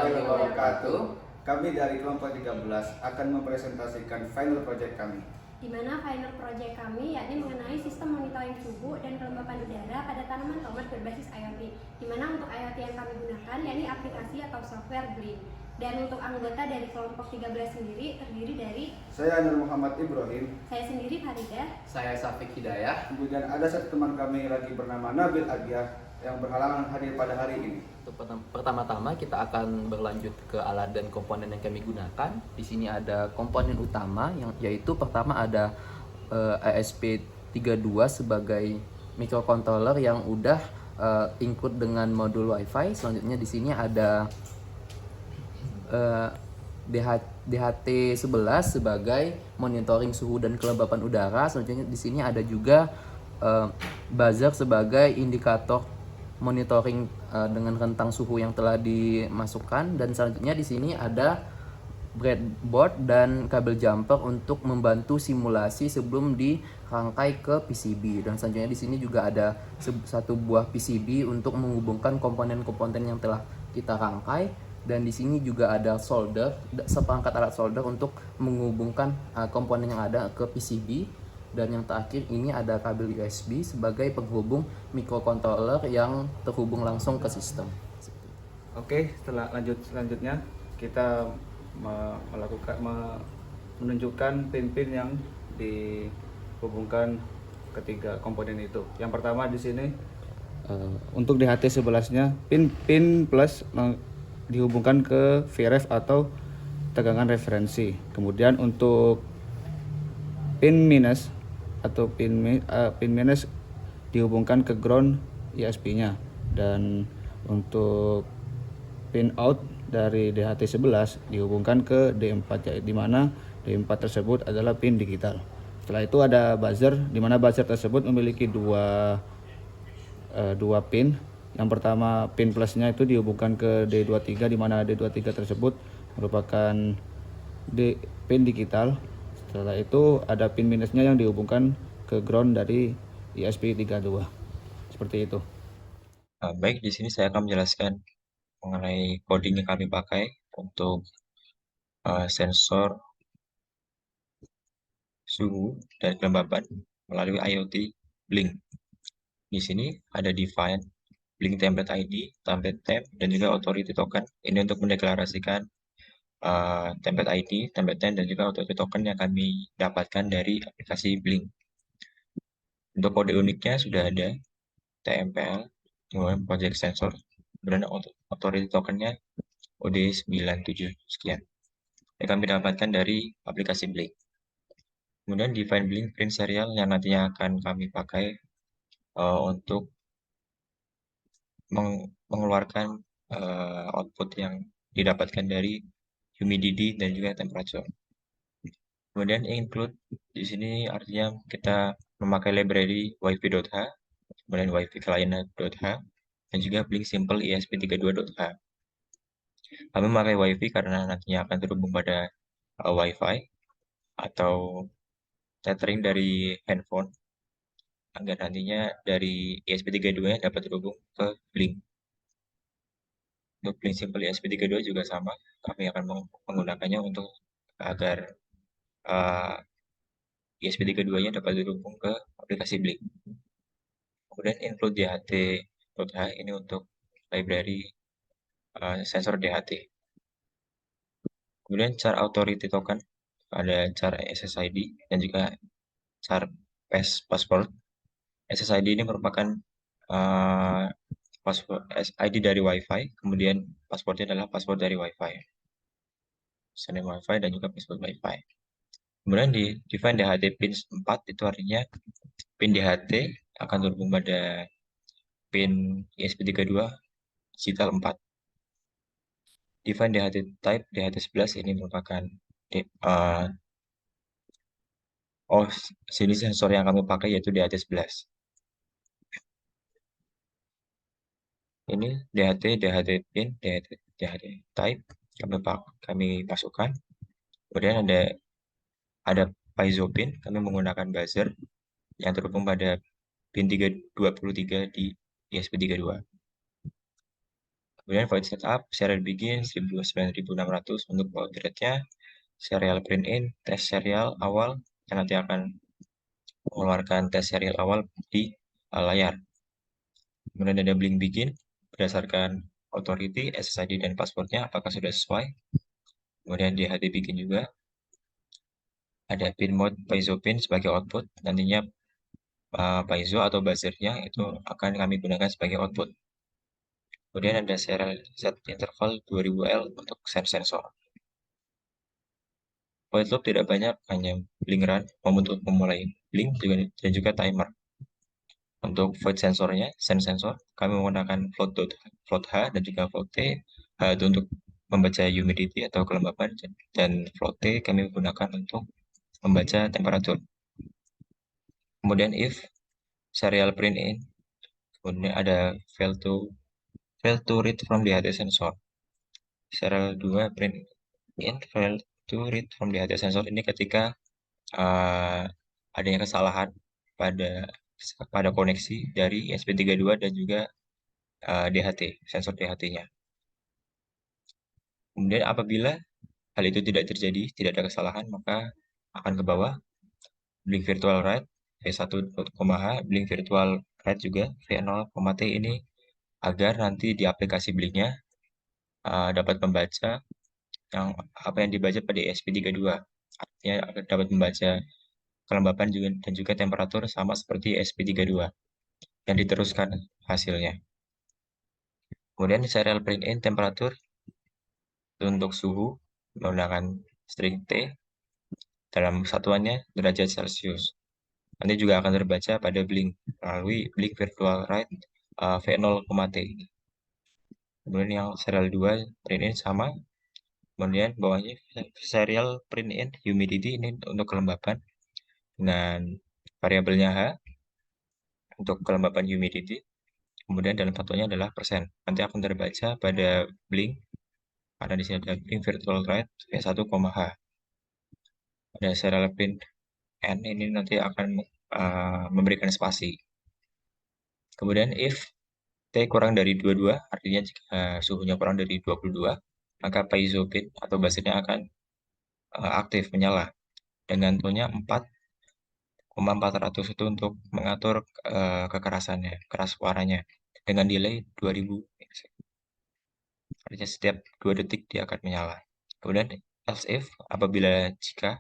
warahmatullahi wabarakatuh. Kami dari kelompok 13 akan mempresentasikan final project kami. Di mana final project kami yakni mengenai sistem monitoring suhu dan kelembapan udara pada tanaman tomat berbasis IoT. Di mana untuk IoT yang kami gunakan yakni aplikasi atau software Blink. Dan untuk anggota dari kelompok 13 sendiri terdiri dari Saya Nur Muhammad Ibrahim. saya sendiri Faridah. Saya Safik Hidayah. Kemudian ada satu teman kami lagi bernama Nabil Adyah yang berhalangan hadir pada hari ini. Untuk pertama-tama kita akan berlanjut ke alat dan komponen yang kami gunakan. Di sini ada komponen utama yaitu pertama ada ESP32 sebagai microcontroller yang udah include dengan modul WiFi. Selanjutnya di sini ada DHT11 sebagai monitoring suhu dan kelembapan udara. Selanjutnya di sini ada juga buzzer sebagai indikator monitoring dengan rentang suhu yang telah dimasukkan, dan selanjutnya di sini ada breadboard dan kabel jumper untuk membantu simulasi sebelum dirangkai ke PCB, dan selanjutnya di sini juga ada satu buah PCB untuk menghubungkan komponen-komponen yang telah kita rangkai, dan di sini juga ada solder, seperangkat alat solder untuk menghubungkan komponen yang ada ke PCB. Dan yang terakhir ini ada kabel USB sebagai penghubung microcontroller yang terhubung langsung ke sistem. Oke, selanjutnya kita menunjukkan pin-pin yang dihubungkan ketiga komponen itu. Yang pertama di sini untuk DHT11-nya pin plus dihubungkan ke VRF atau tegangan referensi. Kemudian untuk pin minus dihubungkan ke ground ISP-nya, dan untuk pin out dari DHT11 dihubungkan ke D4, di mana D4 tersebut adalah pin digital. Setelah itu ada buzzer, di mana buzzer tersebut memiliki dua pin. Yang pertama pin plusnya itu dihubungkan ke D23, di mana D23 tersebut merupakan pin digital. Setelah itu ada pin minusnya yang dihubungkan ke ground dari ISP32. Seperti itu. Baik, di sini saya akan menjelaskan mengenai coding yang kami pakai untuk sensor suhu dan kelembapan melalui IoT Blink. Di sini ada define Blink template ID, template tab, dan juga authority token. Ini untuk mendeklarasikan template ID, template tab, dan juga authority token yang kami dapatkan dari aplikasi Blink. Untuk kode uniknya sudah ada TMPL, kemudian project sensor, kemudian authority tokennya OD97 sekian. Yang kami dapatkan dari aplikasi Blink. Kemudian define Blink print serial yang nantinya akan kami pakai untuk mengeluarkan output yang didapatkan dari humidity dan juga temperature. Kemudian include di sini artinya kita memakai library wifi.h, kemudian wifi client.h, dan juga Blink simple esp32.h. Kami memakai wifi karena nantinya akan terhubung pada wifi atau tethering dari handphone, agar nantinya dari ESP32 dapat terhubung ke Blink. Untuk Blink simple ESP32 juga sama, kami akan menggunakannya untuk agar ESP32-nya dapat terhubung ke aplikasi Blink. Kemudian include DHT.h ini untuk library sensor DHT. Kemudian char authority token, ada char SSID dan juga char password. SSID ini merupakan password ID dari WiFi, kemudian passwordnya adalah password dari WiFi, username WiFi dan juga password WiFi. Kemudian di define DHT pin 4 itu artinya pin DHT akan terhubung pada pin ESP32 digital 4. Define DHT type DHT11 ini merupakan sini sensor yang kami pakai yaitu DHT11. Ini DHT pin, DHT type kami masukkan. Kemudian ada piezo pin, kami menggunakan buzzer yang terhubung pada pin 23 di ESP32. Kemudian void setup, serial begin 9600 untuk baud rate-nya, serial print in, tes serial awal yang nanti akan mengeluarkan tes serial awal di layar. Kemudian ada blink begin berdasarkan authority, SSID dan passwordnya apakah sudah sesuai. Kemudian DHT begin juga. Ada pin mode piezo pin sebagai output. Nantinya piezo atau buzzernya itu akan kami gunakan sebagai output. Kemudian ada serial set interval 2000L untuk sense sensor. Void loop tidak banyak, hanya blink run untuk memulai blink dan juga timer. Untuk void sensornya, sense sensor, kami menggunakan float H dan juga float T. H itu untuk membaca humidity atau kelembapan, dan float T kami gunakan untuk membaca temperatur. Kemudian if serial print in, kemudian ada fail to read from the HT sensor. Serial 2 print in fail to read from the HT sensor ini ketika adanya kesalahan pada koneksi dari ESP32 dan juga DHT, sensor DHT-nya. Kemudian apabila hal itu tidak terjadi, tidak ada kesalahan, maka akan ke bawah blink virtual write V1,H, blink virtual write juga V0,T ini agar nanti di aplikasi blinknya dapat membaca apa yang dibaca pada ESP32. Artinya dapat membaca kelembapan dan juga temperatur sama seperti ESP32 yang diteruskan hasilnya. Kemudian serial print in temperatur untuk suhu menggunakan string T dalam satuannya derajat Celcius. Nanti juga akan terbaca pada blink melalui blink virtual write V0,T. Kemudian yang serial 2 print in sama. Kemudian bawahnya serial print in humidity ini untuk kelembapan dengan variabelnya H untuk kelembapan humidity. Kemudian dalam satunya adalah persen. Nanti akan terbaca pada blink karena di sini ada blink virtual write V1,H. Ada serial print N ini nanti akan memberikan spasi. Kemudian if T kurang dari 22, artinya jika suhunya kurang dari 22, maka piezo pin atau buzzernya akan aktif menyala dengan tone-nya 4,400 itu untuk mengatur kekerasannya, keras suaranya dengan delay 2000. Artinya setiap 2 detik dia akan menyala. Kemudian else if apabila jika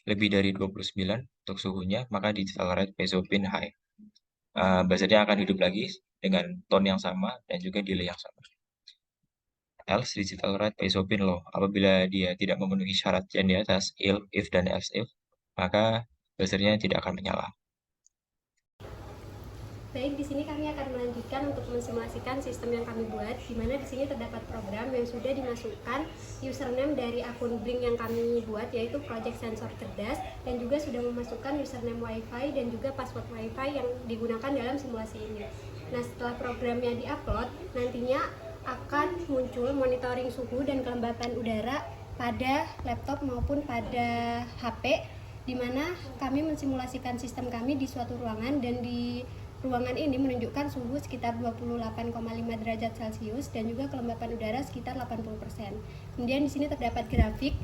lebih dari 29 untuk suhunya, maka digital write piezo pin high. Buzzernya akan hidup lagi dengan tone yang sama dan juga delay yang sama. Else digital write piezo pin low. Apabila dia tidak memenuhi syarat yang di atas, if dan else if, maka buzzernya tidak akan menyala. Baik, di sini kami akan melanjutkan untuk mensimulasikan sistem yang kami buat, di mana di sini terdapat program yang sudah dimasukkan username dari akun Blink yang kami buat, yaitu Project Sensor Cerdas, dan juga sudah memasukkan username WiFi dan juga password WiFi yang digunakan dalam simulasi ini. Nah, setelah programnya diupload, nantinya akan muncul monitoring suhu dan kelembapan udara pada laptop maupun pada HP, di mana kami mensimulasikan sistem kami di suatu ruangan, dan di ruangan ini menunjukkan suhu sekitar 28,5 derajat Celcius dan juga kelembapan udara sekitar 80%. Kemudian di sini terdapat grafik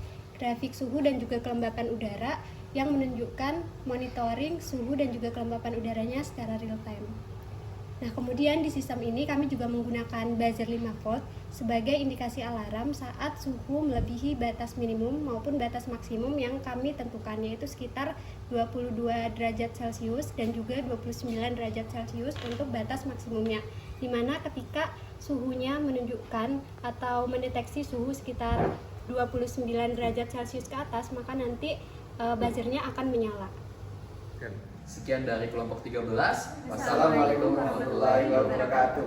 suhu dan juga kelembapan udara yang menunjukkan monitoring suhu dan juga kelembapan udaranya secara real time. Nah, kemudian di sistem ini kami juga menggunakan buzzer 5 volt sebagai indikasi alarm saat suhu melebihi batas minimum maupun batas maksimum yang kami tentukan, yaitu sekitar 22 derajat Celcius dan juga 29 derajat Celcius untuk batas maksimumnya, dimana ketika suhunya menunjukkan atau mendeteksi suhu sekitar 29 derajat Celcius ke atas, maka nanti buzzernya akan menyala. Sekian dari kelompok 13. Wassalamualaikum warahmatullahi wabarakatuh.